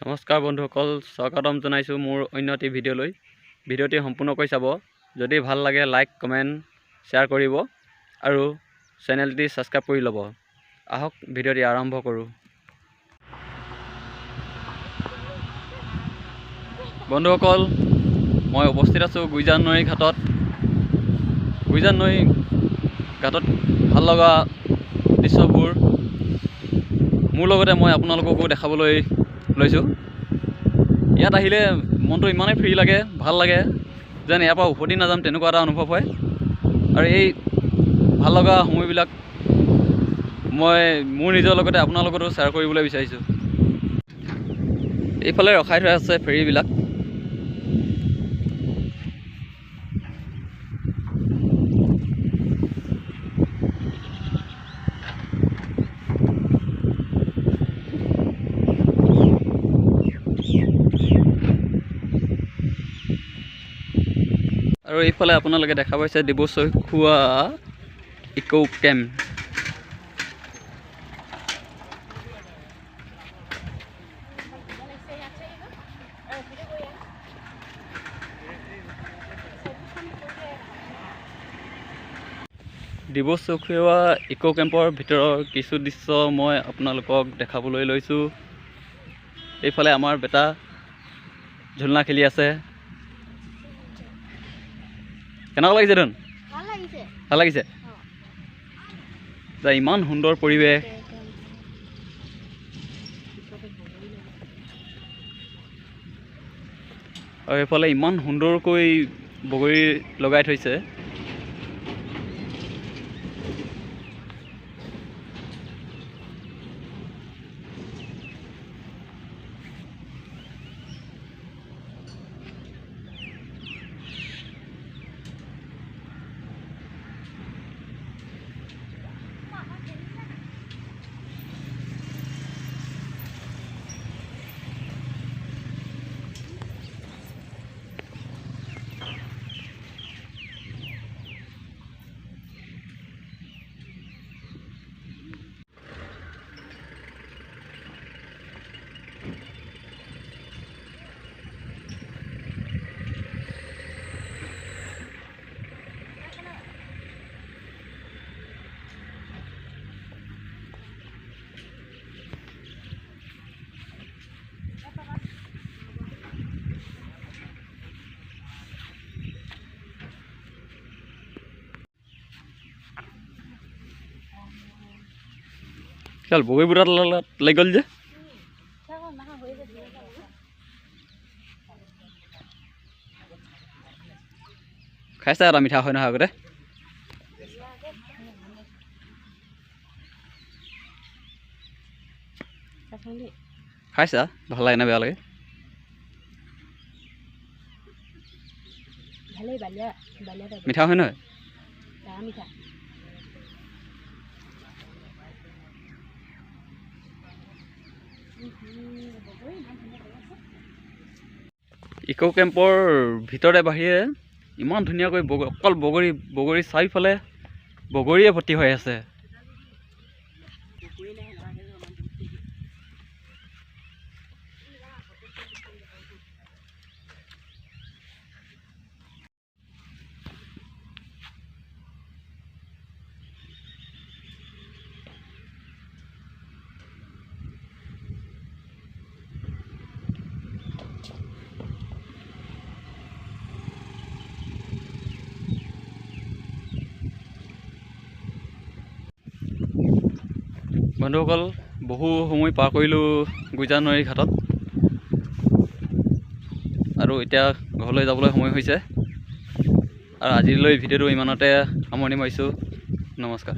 নমস্কাৰ বন্ধুসকল, স্বাগতম জনাইছোঁ মোৰ অন্য এটি ভিডিঅ'লৈ। ভিডিঅ'টি সম্পূৰ্ণকৈ চাব। যদি ভাল লাগে লাইক কমেণ্ট শ্বেয়াৰ কৰিব আৰু চেনেলটি ছাবস্ক্ৰাইব কৰি ল'ব। আহক ভিডিঅ'টি আৰম্ভ কৰোঁ। বন্ধুসকল, মই উপস্থিত আছোঁ গুইজান নৈ ঘাটত। গুইজান নৈ ঘাটত ভাল লগা দৃশ্যবোৰ মোৰ লগতে মই আপোনালোককো দেখাবলৈ লৈছোঁ। ইয়াত আহিলে মনটো ইমানেই ফ্ৰী লাগে, ভাল লাগে যেন ইয়াৰ পৰা উভতি নাযাম তেনেকুৱা এটা অনুভৱ হয়। আৰু এই ভাল লগা সময়বিলাক মই মোৰ নিজৰ লগতে আপোনাৰ লগতো শ্বেয়াৰ কৰিবলৈ বিচাৰিছোঁ। এইফালে ৰখাই থোৱা আছে ফেৰীবিলাক। আৰু এইফালে আপোনালোকে দেখা পাইছে Dibrusaikhowa eco camp. Dibrusaikhowa eco কেম্পৰ ভিতৰৰ কিছু দৃশ্য মই আপোনালোকক দেখাবলৈ লৈছোঁ। এইফালে আমাৰ বেটা ঝুলনা খেলি আছে। কেনেকুৱা লাগিছে ধন? ভাল লাগিছে। ইমান সুন্দৰ পৰিৱেশ। আৰু এইফালে ইমান সুন্দৰকৈ বগৰী লগাই থৈছে। বগৰী বুটাত লাগি গ'ল যে। খাইছা এটা মিঠা হয় নহয় আগতে? খাইছা? ভাল লাগে না বেয়া লাগে? মিঠা হয় নহয়? ইকো কেম্পৰ ভিতৰে বাহিৰে ইমান ধুনীয়াকৈ অকল বগৰী চাৰিওফালে বগৰীয়ে ভৰ্তি হৈ আছে। বন্ধুসকল, বহু সময় পাৰ কৰিলোঁ গুইজান নৈৰ ঘাটত আৰু এতিয়া ঘৰলৈ যাবলৈ সময় হৈছে। আৰু আজিলৈ ভিডিঅ'টো ইমানতে সামৰণি মাৰিছোঁ। নমস্কাৰ।